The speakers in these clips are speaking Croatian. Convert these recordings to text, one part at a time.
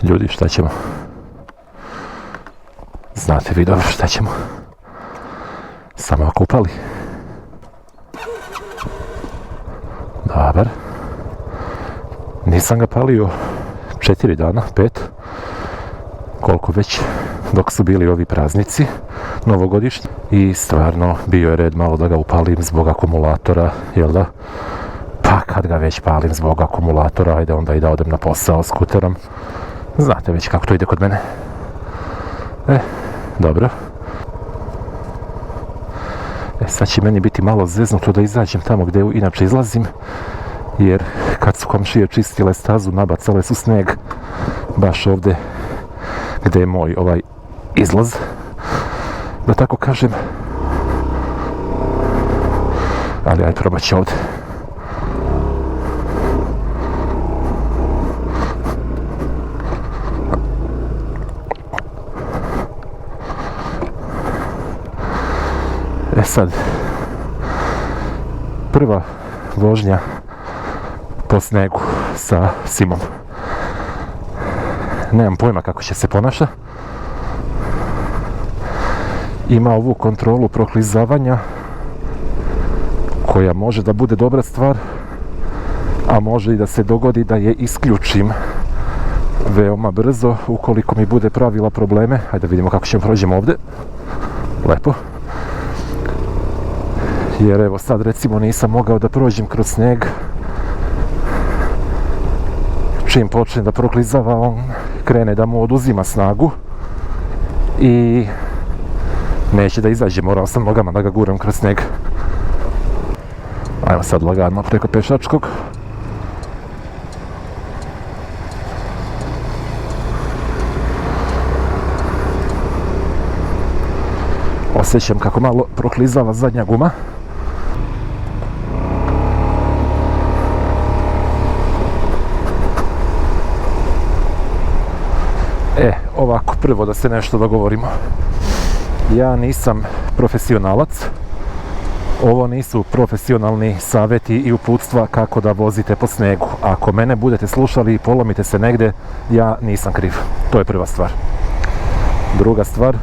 Ljudi, šta ćemo? Znate vi dobro šta ćemo? Samo okupali. Dobar. Nisam ga palio 4 dana, 5. Koliko već, dok su bili ovi praznici novogodišnji. I stvarno bio je red malo da ga upalim zbog akumulatora, jel da? Pa kad ga već palim zbog akumulatora, ajde onda i da odem na posao skuterom. Znate već kako to ide kod mene. Dobro. Sad će meni biti malo zeznuto da izađem tamo gdje inače izlazim, jer kad su komšije čistile stazu, nabacale su sneg baš ovdje gdje je moj ovaj izlaz, da tako kažem. Ali ajde, probat ću ovdje. Sad, prva vožnja po snegu sa Simom. Nemam pojma kako će se ponaša. Ima ovu kontrolu proklizavanja koja može da bude dobra stvar, a može i da se dogodi da je isključim veoma brzo ukoliko mi bude pravila probleme. Hajde da vidimo kako ćemo prođemo ovdje. Lepo. Jer evo sad recimo nisam mogao da prođem kroz sneg. Čim počne da proklizava, on krene da mu oduzima snagu i neće da izađe, morao sam nogama da ga guram kroz sneg. Ajmo sad lagano preko pešačkog. Osjećam kako malo proklizava zadnja guma. Ovako, prvo da se nešto dogovorimo. Ja nisam profesionalac. Ovo nisu profesionalni savjeti i uputstva kako da vozite po snegu. Ako mene budete slušali i polomite se negdje, ja nisam kriv. To je prva stvar. Druga stvar,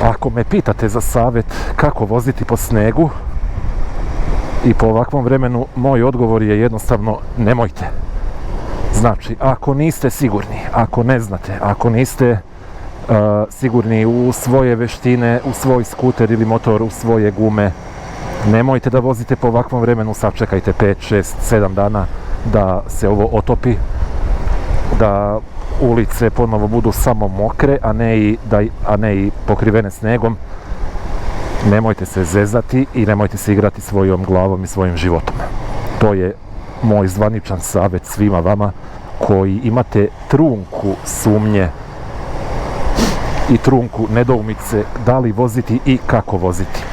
ako me pitate za savjet kako voziti po snegu i po ovakvom vremenu, moj odgovor je jednostavno nemojte. Znači, ako niste sigurni, ako ne znate, ako niste sigurni u svoje veštine, u svoj skuter ili motor, u svoje gume, nemojte da vozite po ovakvom vremenu, sačekajte 5, 6, 7 dana da se ovo otopi, da ulice ponovo budu samo mokre, a ne i pokrivene snegom. Nemojte se zezati i nemojte se igrati svojom glavom i svojim životom. To je moj zvaničan savjet svima vama koji imate trunku sumnje i trunku nedoumice da li voziti i kako voziti.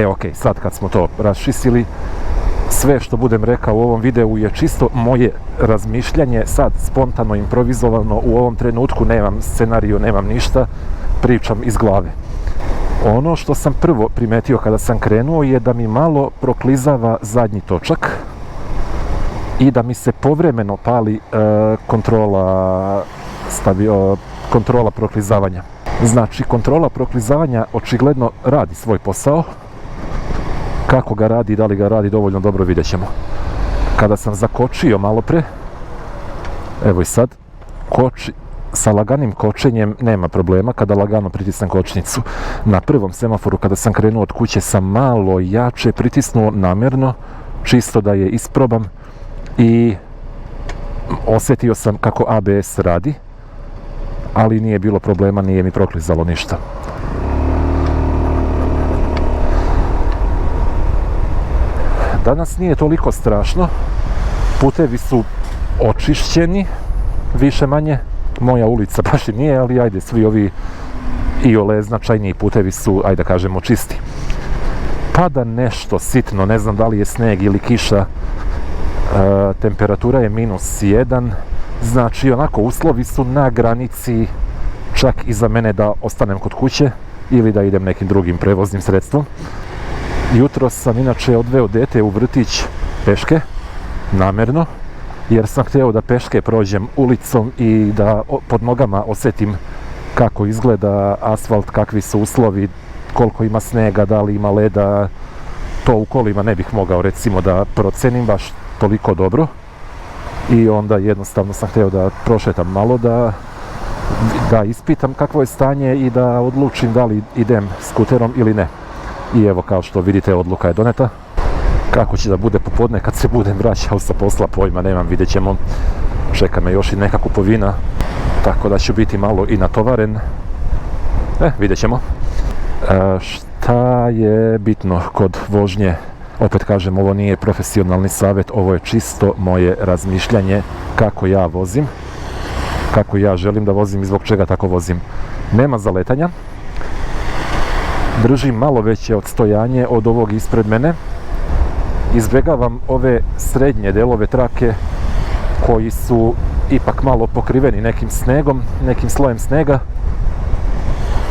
Ok, sad kad smo to raščistili, sve što budem rekao u ovom videu je čisto moje razmišljanje, sad spontano, improvizovano, u ovom trenutku nemam scenariju, nemam ništa, pričam iz glave. Ono što sam prvo primetio kada sam krenuo je da mi malo proklizava zadnji točak i da mi se povremeno pali kontrola proklizavanja. Znači, kontrola proklizavanja očigledno radi svoj posao. Kako ga radi, da li ga radi dovoljno dobro, vidjet ćemo. Kada sam zakočio malo pre, evo i sad, sa laganim kočenjem nema problema kada lagano pritisnem kočnicu. Na prvom semaforu kada sam krenuo od kuće sam malo jače pritisnuo namjerno, čisto da je isprobam i osjetio sam kako ABS radi, ali nije bilo problema, nije mi proklizalo ništa. Danas nije toliko strašno, putevi su očišćeni, više manje. Moja ulica baš i nije, ali ajde, svi ovi iole značajniji putevi su, ajde da kažemo, čisti. Pada nešto sitno, ne znam da li je sneg ili kiša, temperatura je -1, znači onako uslovi su na granici čak i za mene da ostanem kod kuće ili da idem nekim drugim prevoznim sredstvom. Jutro sam inače odveo dete u vrtić peške, namjerno, jer sam htio da peške prođem ulicom i da pod nogama osjetim kako izgleda asfalt, kakvi su uslovi, koliko ima snega, da li ima leda. To u kolima ne bih mogao recimo da procenim baš toliko dobro i onda jednostavno sam htio da prošetam malo, da ispitam kakvo je stanje i da odlučim da li idem skuterom ili ne. I evo, kao što vidite, odluka je doneta. Kako će da bude popodne kad se budem vraćao sa posla, pojma nemam, vidjet ćemo. Čeka me još i neka kupovina, tako da ću biti malo i natovaren. Vidjet ćemo. Šta je bitno kod vožnje? Opet kažem, ovo nije profesionalni savjet, ovo je čisto moje razmišljanje kako ja vozim, kako ja želim da vozim i zbog čega tako vozim. Nema zaletanja, držim malo veće odstojanje od ovog ispred mene, izbjegavam ove srednje delove trake koji su ipak malo pokriveni nekim snegom, nekim slojem snega.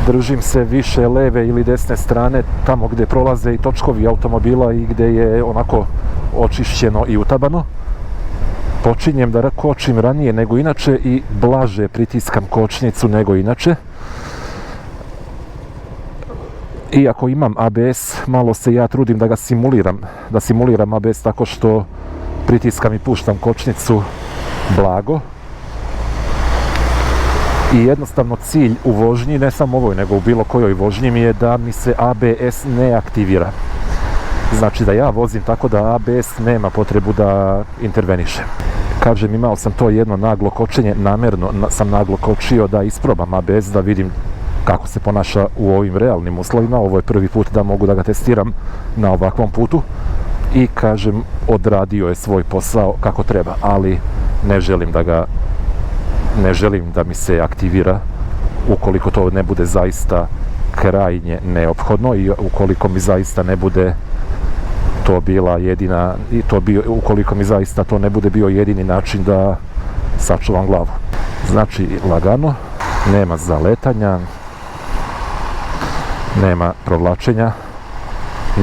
Držim se više leve ili desne strane, tamo gdje prolaze i točkovi automobila i gdje je onako očišćeno i utabano. Počinjem da kočim ranije nego inače i blaže pritiskam kočnicu nego inače. Iako imam ABS, malo se ja trudim da ga simuliram ABS tako što pritiskam i puštam kočnicu blago. I jednostavno cilj u vožnji, ne samo ovoj, nego u bilo kojoj vožnji mi je da mi se ABS ne aktivira. Znači da ja vozim tako da ABS nema potrebu da interveniše. Kažem, imao sam to jedno naglo kočenje, namjerno sam naglo kočio da isprobam ABS, da vidim kako se ponaša u ovim realnim uslovima. Ovo je prvi put da mogu da ga testiram na ovakvom putu. I kažem, odradio je svoj posao kako treba, ali ne želim da mi se aktivira ukoliko to ne bude zaista krajnje neophodno i ukoliko mi zaista ne bude to bila jedina, ukoliko mi zaista to ne bude bio jedini način da sačuvam glavu. Znači, lagano, nema zaletanja, nema provlačenja,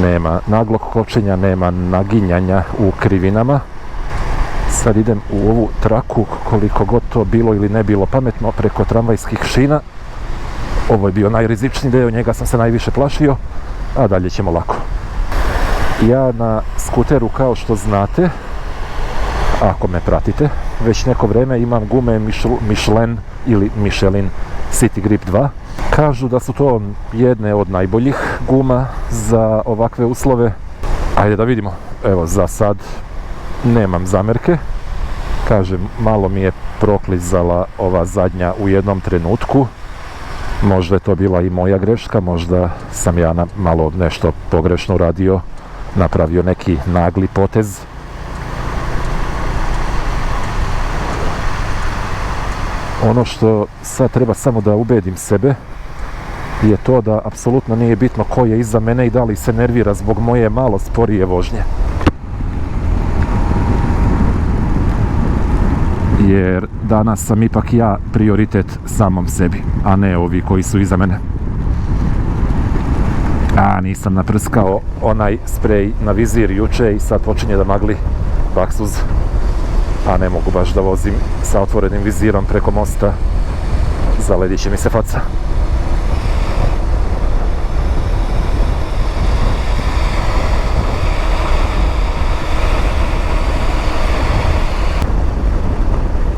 nema naglog kočenja, nema naginjanja u krivinama. Sad idem u ovu traku, koliko god to bilo ili ne bilo pametno, preko tramvajskih šina. Ovo je bio najrizičniji deo, njega sam se najviše plašio, a dalje ćemo lako. Ja na skuteru, kao što znate, ako me pratite, već neko vreme imam gume Michelin ili Michelin City Grip 2. Kažu da su to jedne od najboljih guma za ovakve uslove. Ajde da vidimo. Evo, za sad nemam zamerke. Kažem, malo mi je proklizala ova zadnja u jednom trenutku. Možda je to bila i moja greška, možda sam ja malo nešto pogrešno uradio, napravio neki nagli potez. Ono što sad treba samo da ubedim sebe je to da apsolutno nije bitno ko je iza mene i da li se nervira zbog moje malo sporije vožnje. Jer danas sam ipak ja prioritet samom sebi, a ne ovi koji su iza mene. Nisam naprskao onaj sprej na vizir juče i sad počinje da magli baksuz. A ne mogu baš da vozim sa otvorenim vizirom preko mosta, zaledit će mi se faca.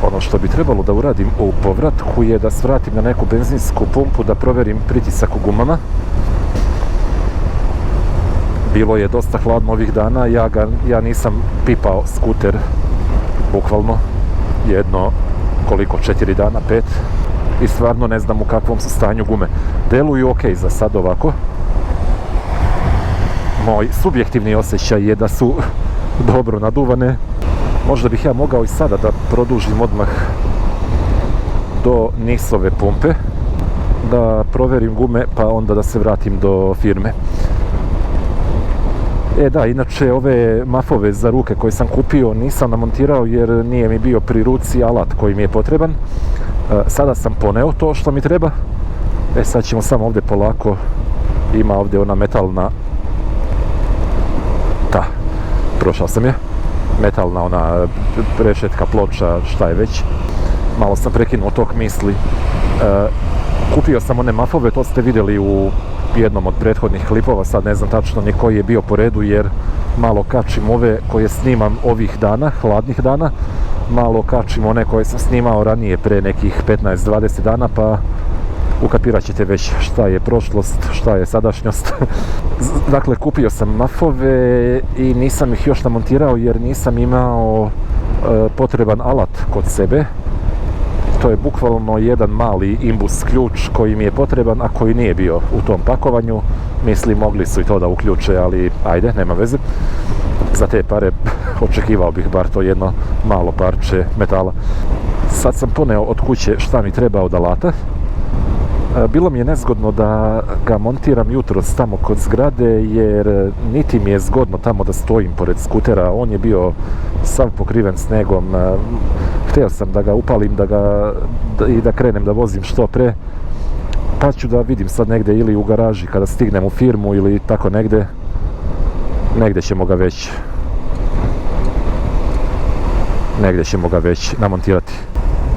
Ono što bi trebalo da uradim u povratku je da svratim na neku benzinsku pumpu da proverim pritisak u gumama. Bilo je dosta hladno ovih dana, ja nisam pipao skuter bukvalno jedno, koliko, 4 dana, 5, i stvarno ne znam u kakvom su stanju gume. Deluju ok za sad ovako. Moj subjektivni osjećaj je da su dobro naduvane. Možda bih ja mogao i sada da produžim odmah do Nisove pumpe, da proverim gume pa onda da se vratim do firme. Da, inače ove mafove za ruke koje sam kupio nisam namontirao jer nije mi bio pri ruci alat koji mi je potreban. Sada sam poneo to što mi treba. Sad ćemo samo ovdje polako, ima ovdje ona metalna, prošao sam je. metalna ona rešetka, ploča, šta je već. Malo sam prekinuo tok misli. Kupio sam one mafove, to ste vidjeli u jednom od prethodnih klipova, sad ne znam tačno ni koji je bio po redu jer malo kačim ove koje snimam ovih dana, hladnih dana, malo kačim one koje sam snimao ranije pre nekih 15-20 dana, pa ukapirat ćete već šta je prošlost, šta je sadašnjost. Dakle, kupio sam mafove i nisam ih još namontirao jer nisam imao potreban alat kod sebe. To je bukvalno jedan mali imbus ključ koji mi je potreban, a koji nije bio u tom pakovanju. Mislim, mogli su i to da uključe, ali ajde, nema veze. Za te pare očekivao bih bar to jedno malo parče metala. Sad sam poneo od kuće šta mi treba od alata. Bilo mi je nezgodno da ga montiram jutros tamo kod zgrade jer niti mi je zgodno tamo da stojim pored skutera. On je bio sav pokriven snegom. Htio sam da ga upalim i da krenem da vozim što pre. Pa ću da vidim sad negdje ili u garaži kada stignem u firmu ili tako negdje. Negdje ćemo ga već namontirati.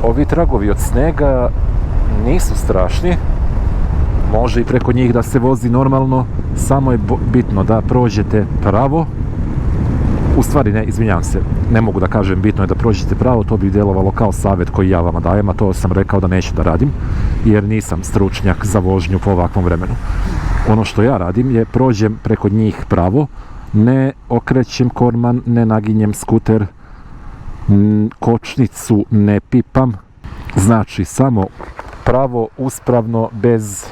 Ovi tragovi od snega nisu strašni, može i preko njih da se vozi normalno, samo je bitno da prođete pravo. U stvari ne, izvinjavam se, ne mogu da kažem bitno je da prođete pravo, to bi djelovalo kao savjet koji ja vama dajem, a to sam rekao da neću da radim, jer nisam stručnjak za vožnju po ovakvom vremenu. Ono što ja radim je prođem preko njih pravo, ne okrećem korman, ne naginjem skuter, kočnicu ne pipam, znači samo pravo, uspravno, bez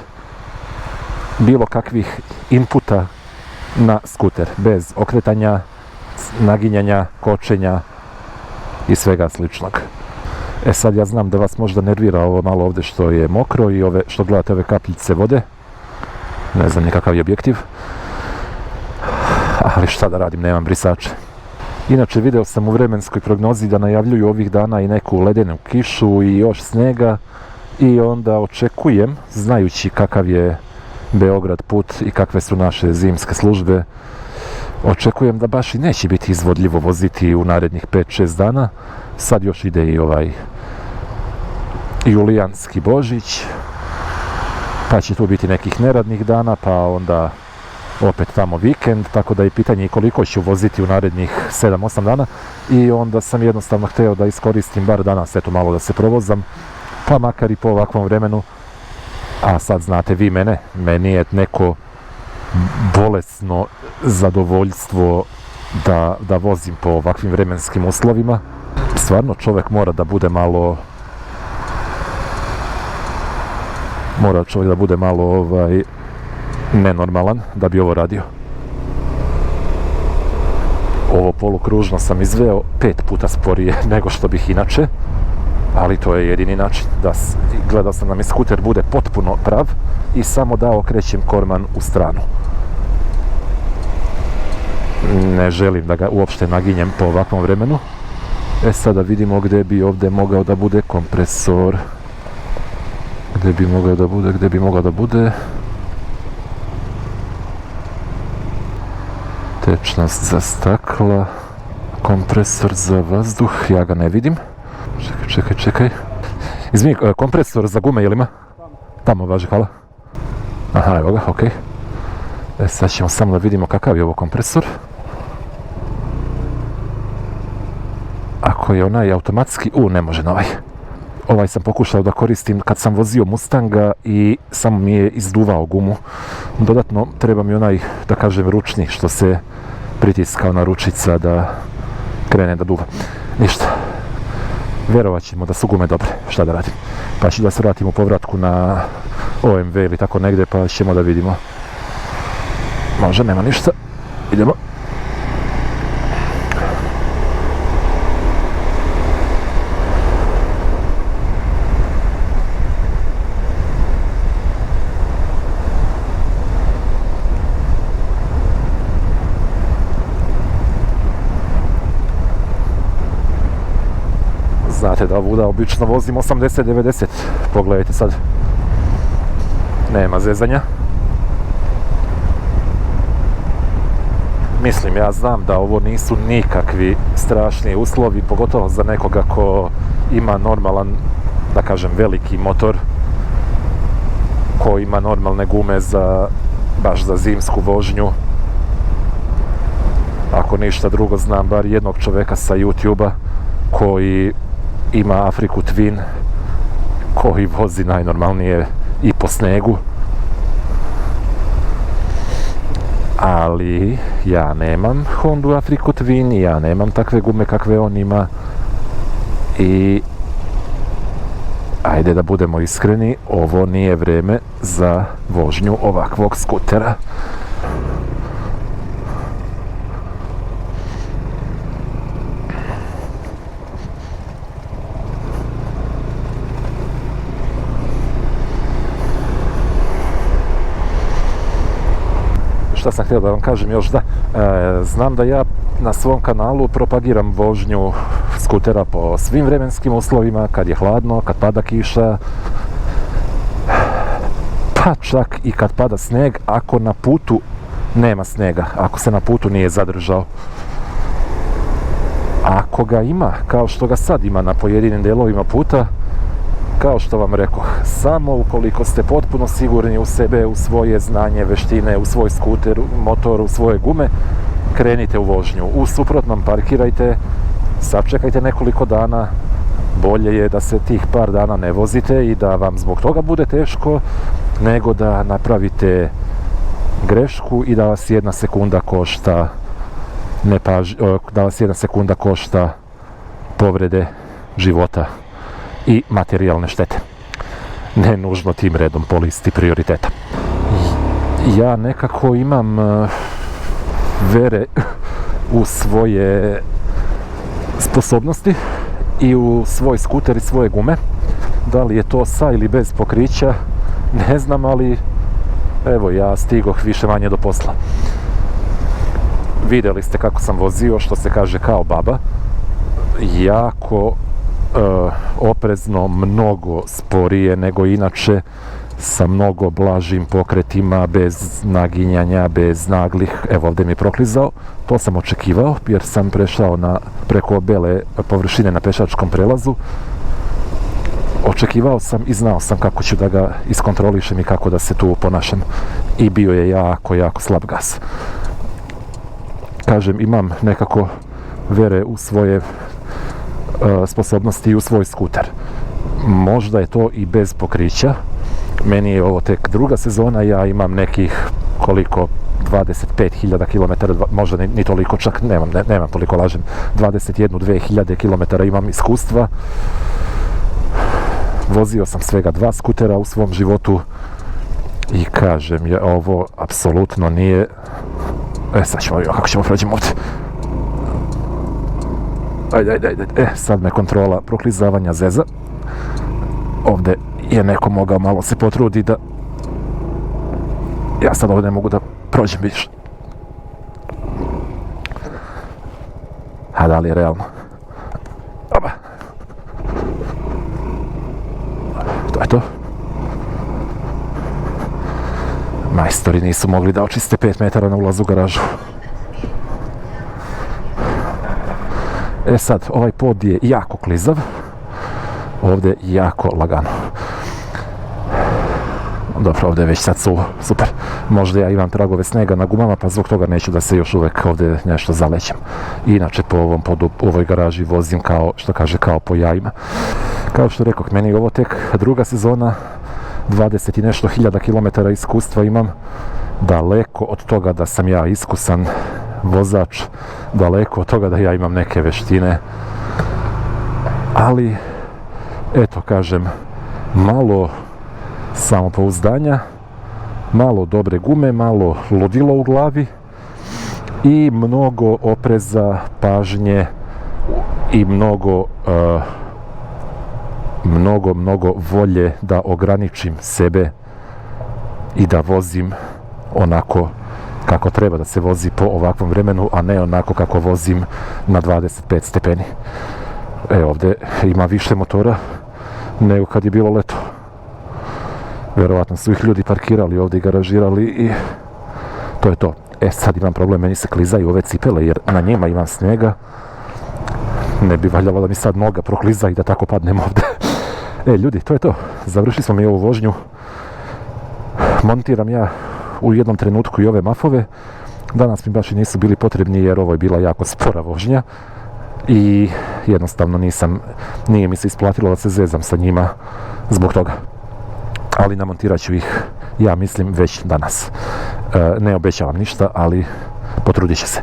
bilo kakvih inputa na skuter, bez okretanja, naginjanja, kočenja i svega sličnog. E sad ja znam da vas možda nervira ovo malo ovdje što je mokro i što gledate ove kapljice vode. Ne znam nikakav je objektiv. Ali šta da radim, nemam brisače. Inače, video sam u vremenskoj prognozi da najavljuju ovih dana i neku ledenu kišu i još snega i onda očekujem, znajući kakav je Beograd put i kakve su naše zimske službe, očekujem da baš i neće biti izvodljivo voziti u narednih 5-6 dana. Sad još ide i ovaj julijanski Božić, pa će tu biti nekih neradnih dana, pa onda opet tamo vikend, tako da je pitanje koliko ću voziti u narednih 7-8 dana i onda sam jednostavno htio da iskoristim bar danas, eto malo da se provozam, pa makar i po ovakvom vremenu. A sad znate vi meni je neko bolesno zadovoljstvo da vozim po ovakvim vremenskim uslovima. Stvarno čovjek mora da bude malo nenormalan da bi ovo radio. Ovo polukružno sam izveo 5 puta sporije nego što bih inače, ali to je jedini način. Gledao sam da mi skuter bude potpuno prav i samo da okrećem korman u stranu. Ne želim da ga uopšte naginjem po ovakvom vremenu. E sada vidimo gdje bi ovdje mogao da bude kompresor. Gdje bi mogao da bude. Tečnost za stakla. Kompresor za vazduh, ja ga ne vidim. Čekaj. Izvini, kompresor za gume, jel ima? Tamo važi, hvala. Aha, evo ga, okej. Sad ćemo samo da vidimo kakav je ovo kompresor. Ako je onaj automatski, ne može na ovaj. Ovaj sam pokušao da koristim kad sam vozio Mustanga i samo mi je izduvao gumu. Dodatno treba mi onaj, da kažem, ručni, što se pritiska ona ručica da krene da duva. Ništa. Vjerovat ćemo da su gume dobre, šta da radim. Pa ću da se vratim u povratku na OMV ili tako negdje, pa ćemo da vidimo. Može, nema ništa. Idemo. Znate da ovuda obično vozim 80-90, pogledajte sad. Nema zezanja. Mislim, ja znam da ovo nisu nikakvi strašni uslovi, pogotovo za nekoga ko ima normalan, da kažem, veliki motor, ko ima normalne gume baš za zimsku vožnju. Ako ništa drugo, znam bar jednog čovjeka sa YouTube-a koji ima Afriku Twin, koji vozi najnormalnije i po snegu. Ali ja nemam Hondu Afriku Twin, ja nemam takve gume kakve on ima i ajde da budemo iskreni, ovo nije vrijeme za vožnju ovakvog skutera. Šta sam htio da vam kažem još, da znam da ja na svom kanalu propagiram vožnju skutera po svim vremenskim uslovima, kad je hladno, kad pada kiša, pa čak i kad pada sneg, ako na putu nema snega, ako se na putu nije zadržao. Ako ga ima, kao što ga sad ima na pojedinim dijelovima puta, kao što vam rekoh, samo ukoliko ste potpuno sigurni u sebe, u svoje znanje, veštine, u svoj skuter, motor, u svoje gume, krenite u vožnju. U suprotnom parkirajte, sačekajte nekoliko dana, bolje je da se tih par dana ne vozite i da vam zbog toga bude teško, nego da napravite grešku i da vas jedna sekunda košta povrede života i materijalne štete. Ne nužno tim redom po listi prioriteta. Ja nekako imam vere u svoje sposobnosti i u svoj skuter i svoje gume. Da li je to sa ili bez pokrića, ne znam, ali evo, ja stigoh više manje do posla. Vidjeli ste kako sam vozio, što se kaže kao baba. Jako oprezno, mnogo sporije nego inače, sa mnogo blažim pokretima, bez naginjanja, bez naglih. Evo, ovdje mi je proklizao, to sam očekivao jer sam prešao preko bele površine na pešačkom prelazu. Očekivao sam i znao sam kako ću da ga iskontrolišem i kako da se tu ponašam. I bio je jako, jako slab gas. Kažem, imam nekako vere u svoje sposobnosti i u svoj skuter. Možda je to i bez pokrića. Meni je ovo tek druga sezona, ja imam nekih 25.000 km, možda ni toliko, čak nemam toliko, lažem, 21-2.000 km imam iskustva. Vozio sam svega 2 skutera u svom životu i kažem, ovo apsolutno nije... sad ćemo vidjeti kako ćemo prođemo ovdje. Ajde. Sad me kontrola proklizavanja zeza. Ovdje je neko mogao malo se potrudi da... Ja sad ovdje ne mogu da prođem, vidiš. A da li je realno? Oba. To je to. Majstori nisu mogli da očiste 5 metara na ulazu u garažu. Sad, ovaj pod je jako klizav, ovdje jako lagano. Dobro, ovdje je već sad suvo, super. Možda ja imam tragove snega na gumama, pa zbog toga neću da se još uvijek ovdje nešto zalećem. Inače, po ovom podu, u ovoj garaži vozim kao, što kaže, kao po jajima. Kao što rekoh, meni je ovo tek druga sezona, 20 i nešto hiljada kilometara iskustva imam. Daleko od toga da sam ja iskusan vozač, daleko od toga da ja imam neke veštine, ali eto, kažem, malo samopouzdanja, malo dobre gume, malo ludilo u glavi i mnogo opreza, pažnje i mnogo volje da ograničim sebe i da vozim onako kako treba da se vozi po ovakvom vremenu, a ne onako kako vozim na 25 stepeni. Ovdje ima više motora nego kad je bilo leto. Vjerovatno su ih ljudi parkirali ovdje i garažirali i to je to. Sad imam problem, meni se klizaju ove cipele jer na njima imam snijega. Ne bi valjalo da mi sad noga prokliza i da tako padnem ovdje. Ljudi, to je to. Završili smo mi ovu vožnju. Montiram ja u jednom trenutku i ove mafove. Danas mi baš i nisu bili potrebni jer ovo je bila jako spora vožnja. I jednostavno nije mi se isplatilo da se zezam sa njima zbog toga. Ali namontirat ću ih, ja mislim, već danas. Ne obećavam ništa, ali potrudit će se.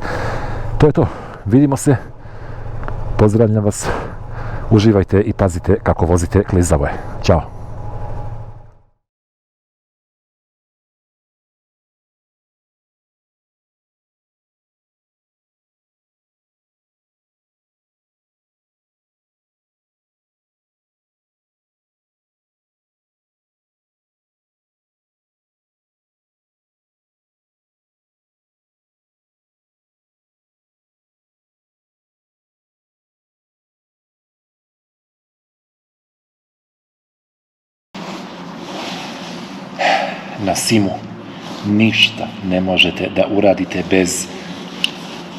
To je to. Vidimo se. Pozdravljam vas. Uživajte i pazite kako vozite, klizavo je. Ćao. Na simu ništa ne možete da uradite bez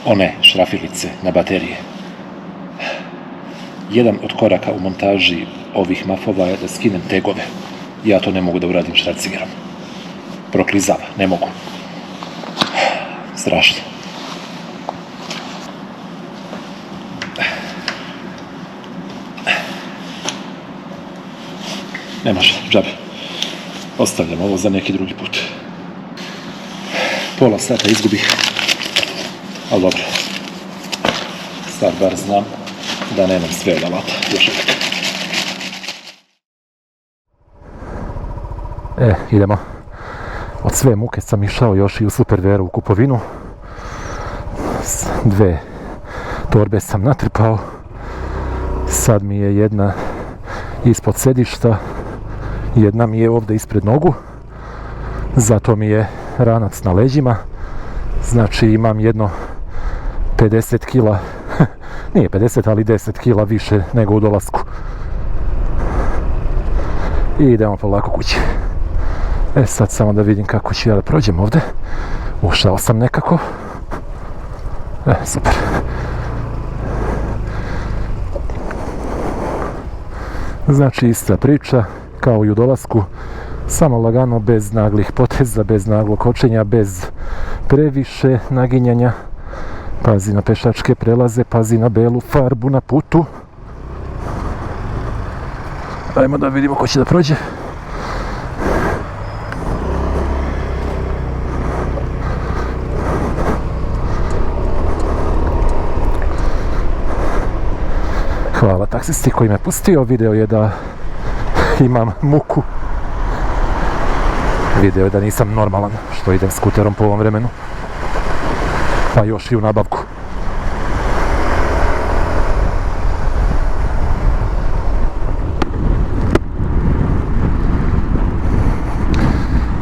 one šrafilice na baterije. Jedan od koraka u montaži ovih mafova je da skinem tegove. Ja to ne mogu da uradim štracigerom. Proklizava, ne mogu. Strašno. Ne može, džabe. Ostavljam ovo za neki drugi put. Pola sata izgubih, ali dobro. Sad bar znam da nemam sve od alata još uvijek. Idemo. Od sve muke sam išao još i u Superveru u kupovinu. 2 torbe sam natrpao. Sad mi je jedna ispod sedišta. Jedna mi je ovdje ispred nogu, zato mi je ranac na leđima, znači imam jedno 50 kila, nije 50 ali 10 kila više nego u dolasku. I idemo polako kući. Sad samo da vidim kako ću ja da prođem ovdje, ušao sam nekako, super. Znači ista priča kao i u dolasku, samo lagano, bez naglih poteza, bez naglog kočenja, bez previše naginjanja. Pazi na pešačke prelaze, pazi na belu farbu na putu. Ajmo da vidimo ko će da prođe. Hvala taksisti koji me pustio, video je da imam muku. Video je da nisam normalan što idem skuterom po ovom vremenu. Pa još i u nabavku.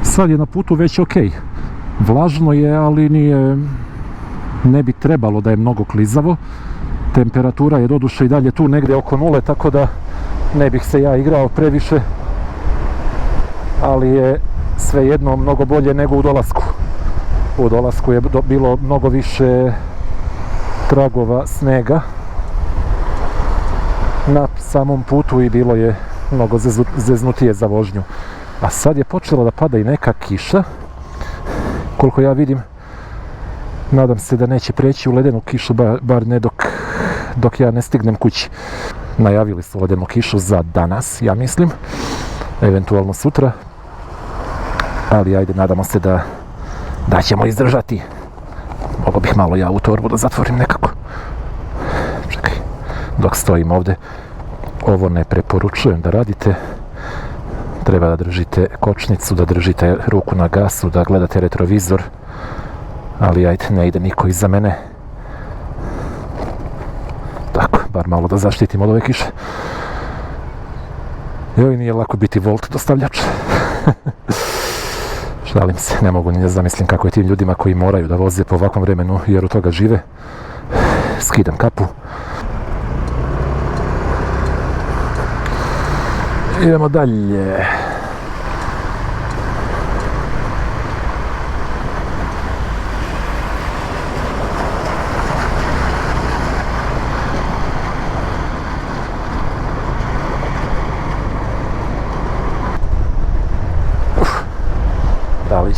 Sad je na putu već ok. Vlažno je, ali ne bi trebalo da je mnogo klizavo. Temperatura je doduše i dalje tu negdje oko 0, tako da ne bih se ja igrao previše, ali je svejedno mnogo bolje nego u dolasku. U dolasku je bilo mnogo više tragova snega na samom putu i bilo je mnogo zeznutije za vožnju. A sad je počela da pada i neka kiša, koliko ja vidim. Nadam se da neće preći u ledenu kišu, bar ne dok ja ne stignem kući. Najavili su ledenu kišu za danas, ja mislim, eventualno sutra, ali ajde, nadamo se da ćemo izdržati. Mogu bih malo ja u torbu da zatvorim nekako. Čekaj, dok stojim ovdje, ovo ne preporučujem da radite. Treba da držite kočnicu, da držite ruku na gasu, da gledate retrovizor, ali ajde, ne ide niko iza mene. Tako, bar malo da zaštitim od ove kiše. Joj, nije lako biti Volt dostavljač. Šalim se, ne mogu ni da zamislim kako je tim ljudima koji moraju da voze po ovakvom vremenu jer od toga žive. Skidam kapu. Idemo dalje.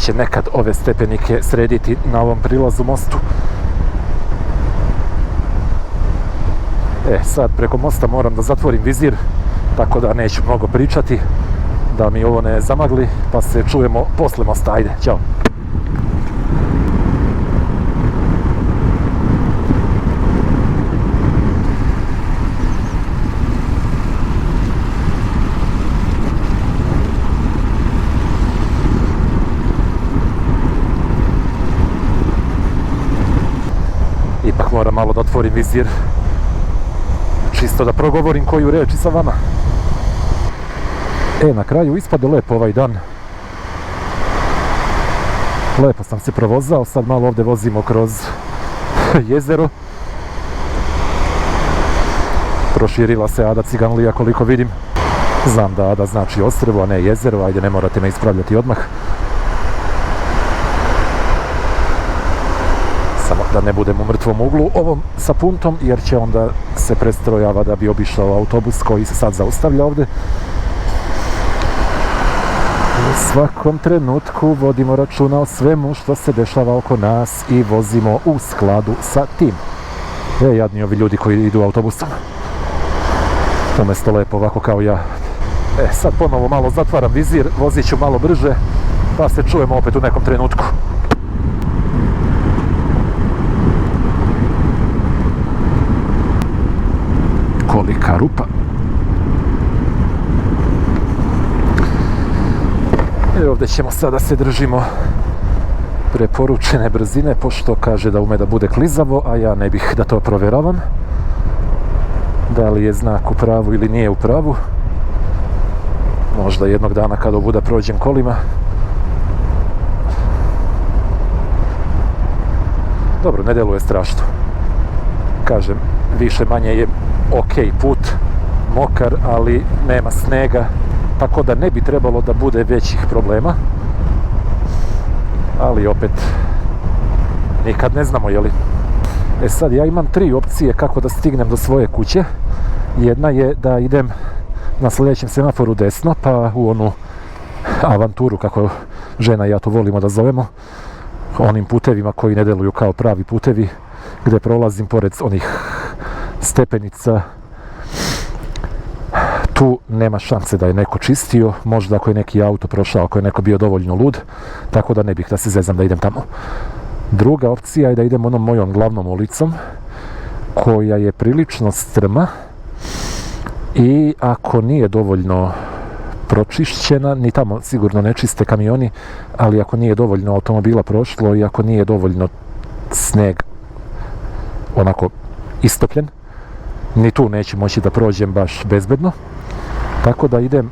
će nekad ove stepenike srediti na ovom prilazu mostu. Sad preko mosta moram da zatvorim vizir, tako da neću mnogo pričati, da mi ovo ne zamagli, pa se čujemo posle mosta. Ajde, ćao! Ipak moram malo da otvorim vizir, čisto da progovorim koju reč i sa vama. Na kraju ispade lepo ovaj dan. Lepo sam se provozao, sad malo ovdje vozimo kroz jezero. Proširila se Ada Ciganlija koliko vidim. Znam da Ada znači ostrvo, a ne jezero, ajde ne morate me ispravljati odmah. Samo da ne budem u mrtvom uglu ovom sa puntom, jer će onda se prestrojava da bi obišao autobus koji se sad zaustavlja ovdje. U svakom trenutku vodimo računa o svemu što se dešava oko nas i vozimo u skladu sa tim. Jadni ovi ljudi koji idu autobusom. Umjesto lepo ovako kao ja. Sad ponovo malo zatvaram vizir, vozit ću malo brže, pa se čujemo opet u nekom trenutku. Kolika rupa. I ovdje ćemo sada se držimo preporučene brzine, pošto kaže da ume da bude klizavo, a ja ne bih da to provjeravam. Da li je znak u pravu ili nije u pravu. Možda jednog dana kada ovuda prođem kolima. Dobro, ne deluje strašno. Kažem, više manje je ok put, mokar, ali nema snega, tako da ne bi trebalo da bude većih problema. Ali opet, nikad ne znamo, jeli? Sad ja imam 3 opcije kako da stignem do svoje kuće. Jedna je da idem na sljedećem semaforu desno, pa u onu avanturu, kako žena i ja to volimo da zovemo, onim putevima koji ne deluju kao pravi putevi, gdje prolazim pored onih stepenica. Tu nema šanse da je neko čistio, možda ako je neki auto prošao, ako je neko bio dovoljno lud, tako da ne bih da se zezam da idem tamo. Druga opcija je da idem onom mojom glavnom ulicom, koja je prilično strma i ako nije dovoljno pročišćena, ni tamo sigurno ne čiste kamioni, ali ako nije dovoljno automobila prošlo i ako nije dovoljno sneg onako istopljen, ni tu neću moći da prođem baš bezbedno. Tako da idem,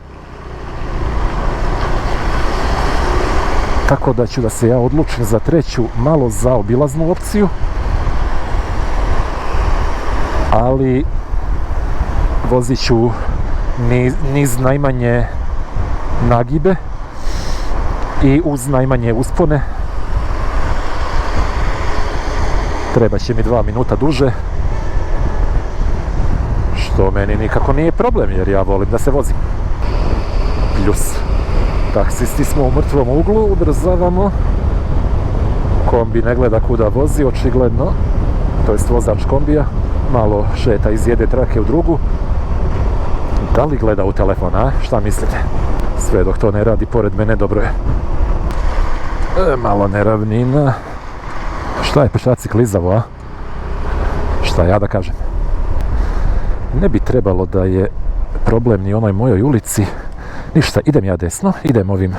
tako da ću da se ja odlučim za treću, malo zaobilaznu opciju, ali vozit ću niz najmanje nagibe i uz najmanje uspone. Treba će mi 2 minuta duže, što meni nikako nije problem, jer ja volim da se vozim. Plus, taksisti smo u mrtvom uglu, ubrzavamo. Kombi ne gleda kuda vozi, očigledno, to jest vozač kombija, malo šeta iz jedne trake u drugu. Da li gleda u telefon, a? Šta mislite? Sve dok to ne radi pored mene, dobro je. Malo neravnina. Šta je pešaci klizavo, a? Šta ja da kažem? Ne bi trebalo da je problem ni onoj mojoj ulici. Ništa, idem ja desno, idem ovim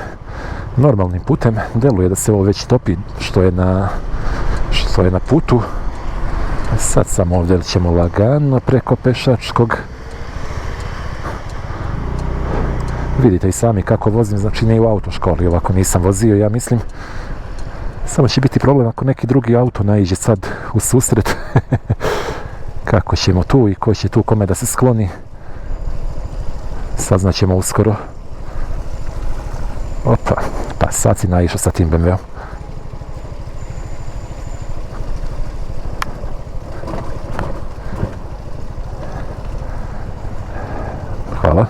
normalnim putem. Deluje da se ovo već topi što je na putu. Sad samo ovdje ćemo lagano preko pešačkog. Vidite i sami kako vozim, znači ne u autoškoli, ovako nisam vozio, ja mislim. Samo će biti problem ako neki drugi auto naiđe sad u susret. Kako ćemo tu i ko će tu kome da se skloni, saznaćemo uskoro. Opa, pa sad si naišao sa tim BMW-om. Hvala.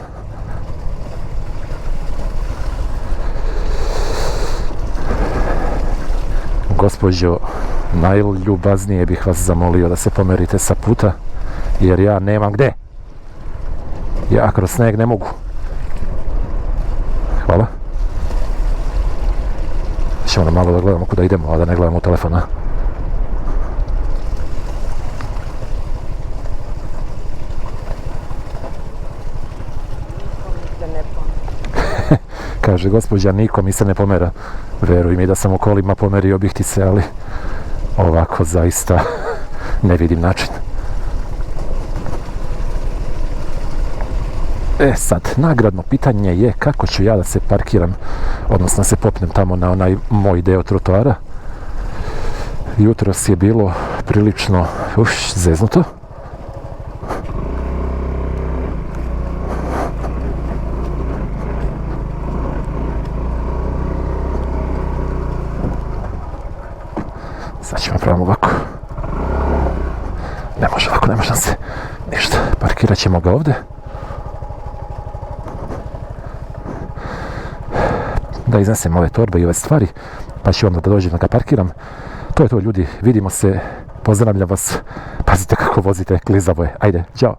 gospođo, najljubaznije bih vas zamolio da se pomerite sa puta, jer ja nemam gde. Ja kroz sneg ne mogu. Hvala. Ćemo malo da gledamo kuda idemo, a da ne gledamo u telefona. Kaže gospođa, niko mi se ne pomera. Veruj mi da sam u kolima pomerio bih ti se, ali ovako zaista ne vidim način. Sad, nagradno pitanje je kako ću ja da se parkiram, odnosno se popnem tamo na onaj moj deo trotoara. Jutros je bilo prilično zeznuto. Sad ćemo pravimo ovako. Ne može ovako, ne može nam se ništa. Parkirat ćemo ga ovdje. Da iznesem ove torbe i ove stvari, pa ću onda da dođem da ga parkiram. To je to ljudi, vidimo se, pozdravljam vas, pazite kako vozite, klizavo je, ajde, ćao.